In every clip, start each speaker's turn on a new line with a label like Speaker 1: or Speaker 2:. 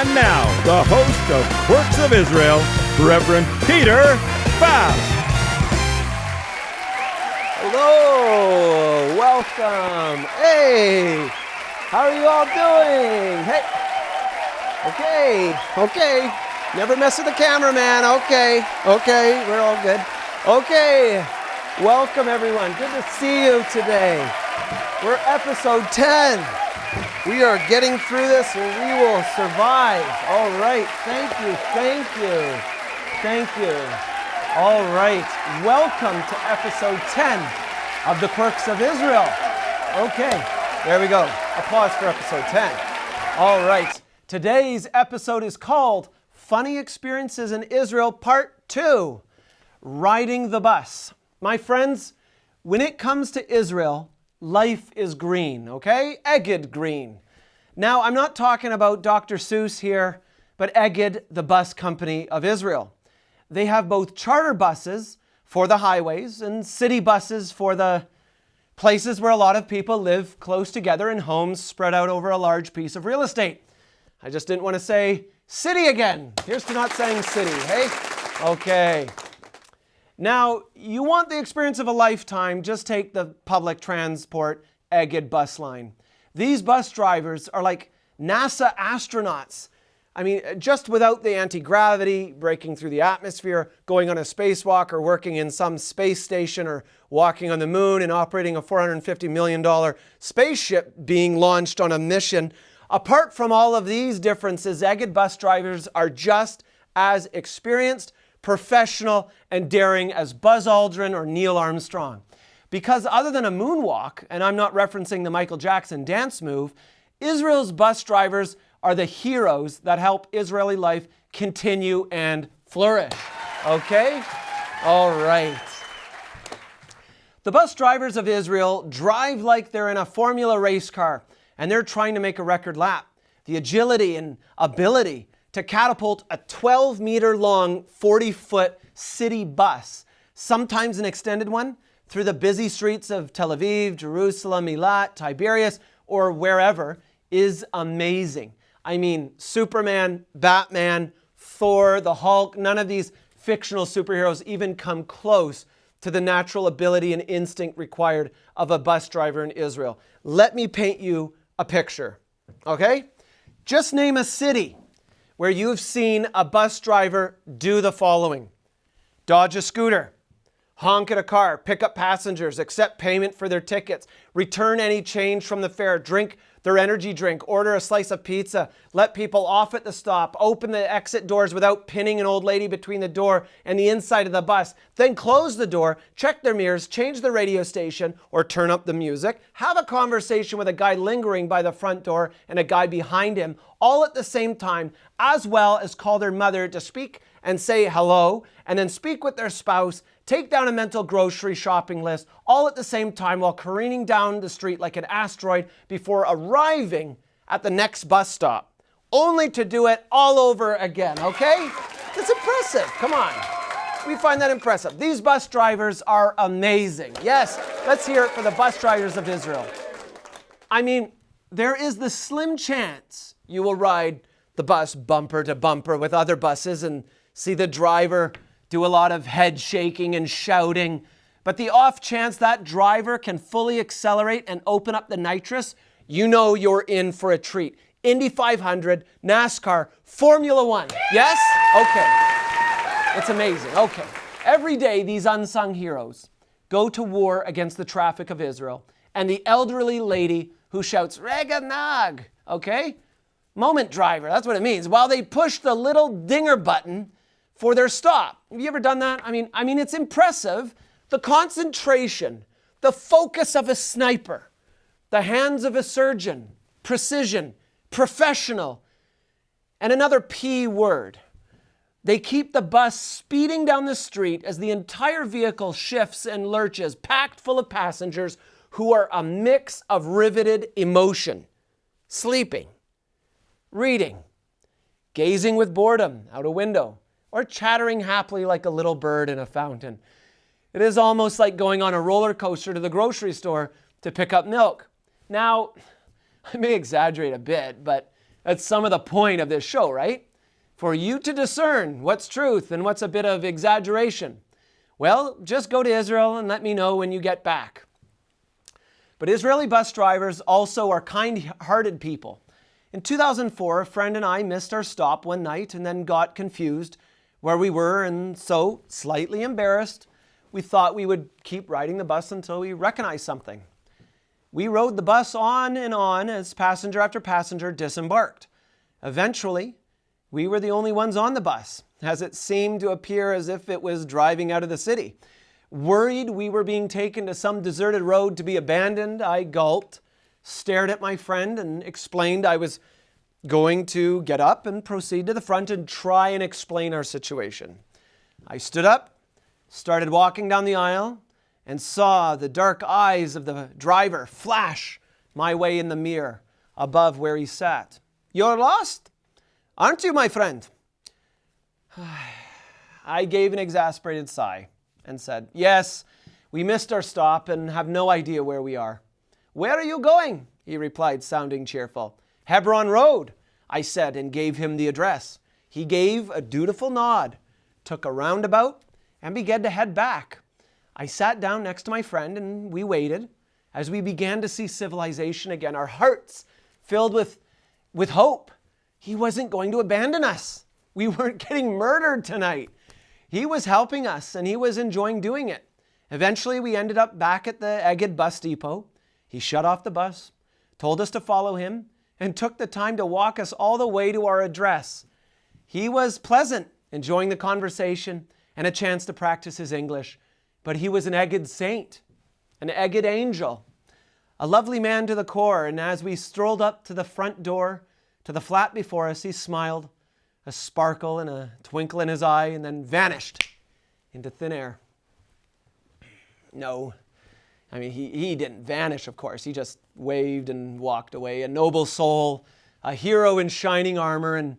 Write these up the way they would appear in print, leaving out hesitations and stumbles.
Speaker 1: And now, the host of Quirks of Israel, Reverend Peter Faust.
Speaker 2: Hello, welcome. Hey, how are you all doing? Hey, okay. Never mess with the cameraman. Okay, we're all good. Okay, welcome everyone. Good to see you today. We're episode 10. We are getting through this and we will survive. All right, thank you. All right, welcome to episode 10 of the Quirks of Israel. Okay, there we go. Applause for episode 10. All right, today's episode is called Funny Experiences in Israel Part 2, Riding the Bus. My friends, when it comes to Israel, life is green, okay? Egged green. Now, I'm not talking about Dr. Seuss here, but Egged, the bus company of Israel. They have both charter buses for the highways and city buses for the places where a lot of people live close together in homes spread out over a large piece of real estate. I just didn't want to say city again. Here's to not saying city, hey? Okay. Now, you want the experience of a lifetime, just take the public transport Egged bus line. These bus drivers are like NASA astronauts. I mean, just without the anti-gravity, breaking through the atmosphere, going on a spacewalk, or working in some space station, or walking on the moon and operating a $450 million spaceship being launched on a mission. Apart from all of these differences, Egged bus drivers are just as experienced, professional, and daring as Buzz Aldrin or Neil Armstrong. Because other than a moonwalk, and I'm not referencing the Michael Jackson dance move, Israel's bus drivers are the heroes that help Israeli life continue and flourish. Okay? All right. The bus drivers of Israel drive like they're in a Formula race car, and they're trying to make a record lap. The agility and ability to catapult a 12-meter long, 40-foot city bus, sometimes an extended one, through the busy streets of Tel Aviv, Jerusalem, Eilat, Tiberias, or wherever, is amazing. I mean, Superman, Batman, Thor, the Hulk, none of these fictional superheroes even come close to the natural ability and instinct required of a bus driver in Israel. Let me paint you a picture, okay? Just name a city where you've seen a bus driver do the following: dodge a scooter, honk at a car, pick up passengers, accept payment for their tickets, return any change from the fare, drink their energy drink, order a slice of pizza, let people off at the stop, open the exit doors without pinning an old lady between the door and the inside of the bus, then close the door, check their mirrors, change the radio station or turn up the music, have a conversation with a guy lingering by the front door and a guy behind him, all at the same time, as well as call their mother to speak and say hello, and then speak with their spouse, take down a mental grocery shopping list, all at the same time while careening down the street like an asteroid before arriving at the next bus stop, only to do it all over again, okay? That's impressive, come on. We find that impressive. These bus drivers are amazing. Yes, let's hear it for the bus drivers of Israel. I mean, there is the slim chance you will ride the bus bumper to bumper with other buses and see the driver do a lot of head shaking and shouting. But the off chance that driver can fully accelerate and open up the nitrous, you know you're in for a treat. Indy 500, NASCAR, Formula One. Yes? Okay. It's amazing. Okay. Every day, these unsung heroes go to war against the traffic of Israel and the elderly lady who shouts, Rega Nag, okay? Moment driver, that's what it means. While they push the little dinger button for their stop. Have you ever done that? I mean, it's impressive. The concentration, the focus of a sniper, the hands of a surgeon, precision, professional, and another P word. They keep the bus speeding down the street as the entire vehicle shifts and lurches, packed full of passengers who are a mix of riveted emotion, sleeping, reading, gazing with boredom out a window, or chattering happily like a little bird in a fountain. It is almost like going on a roller coaster to the grocery store to pick up milk. Now, I may exaggerate a bit, but That's some of the point of this show, right? For you to discern what's truth and what's a bit of exaggeration. Well, just go to Israel and let me know when you get back. But Israeli bus drivers also are kind-hearted people. In 2004, a friend and I missed our stop one night and then got confused where we were, and so, slightly embarrassed, we thought we would keep riding the bus until we recognized something. We rode the bus on and on as passenger after passenger disembarked. Eventually, we were the only ones on the bus, as it seemed to appear as if it was driving out of the city. Worried we were being taken to some deserted road to be abandoned, I gulped, stared at my friend, and explained I was going to get up and proceed to the front and try and explain our situation. I stood up, started walking down the aisle, and saw the dark eyes of the driver flash my way in the mirror above where he sat. "You're lost, aren't you, my friend?" I gave an exasperated sigh and said, "Yes, we missed our stop and have no idea where we are." "Where are you going?" he replied, sounding cheerful. "Hebron Road," I said, and gave him the address. He gave a dutiful nod, took a roundabout, and began to head back. I sat down next to my friend and we waited as we began to see civilization again, our hearts filled with hope. He wasn't going to abandon us. We weren't getting murdered tonight. He was helping us and he was enjoying doing it. Eventually, we ended up back at the Eged bus depot. He shut off the bus, told us to follow him, and took the time to walk us all the way to our address. He was pleasant, enjoying the conversation and a chance to practice his English. But he was an Eged saint, an Eged angel, a lovely man to the core. And as we strolled up to the front door, to the flat before us, he smiled, a sparkle and a twinkle in his eye, and then vanished into thin air. No, I mean, he didn't vanish, of course. He just waved and walked away, a noble soul, a hero in shining armor, and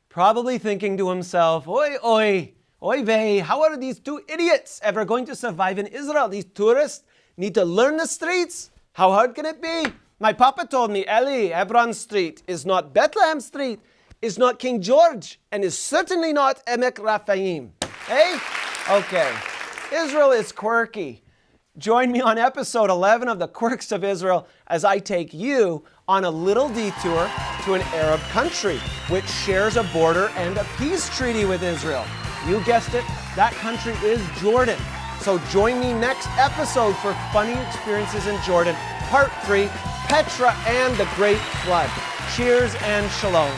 Speaker 2: probably thinking to himself, "Oi, oi, oy vey, how are these two idiots ever going to survive in Israel? These tourists need to learn the streets. How hard can it be? My papa told me, Eli, Hebron Street is not Bethlehem Street, is not King George, and is certainly not Emek Raphaim." Hey? Okay. Israel is quirky. Join me on episode 11 of the Quirks of Israel as I take you on a little detour to an Arab country which shares a border and a peace treaty with Israel. You guessed it, that country is Jordan. So join me next episode for funny experiences in Jordan, part 3, Petra and the Great Flood. Cheers and shalom.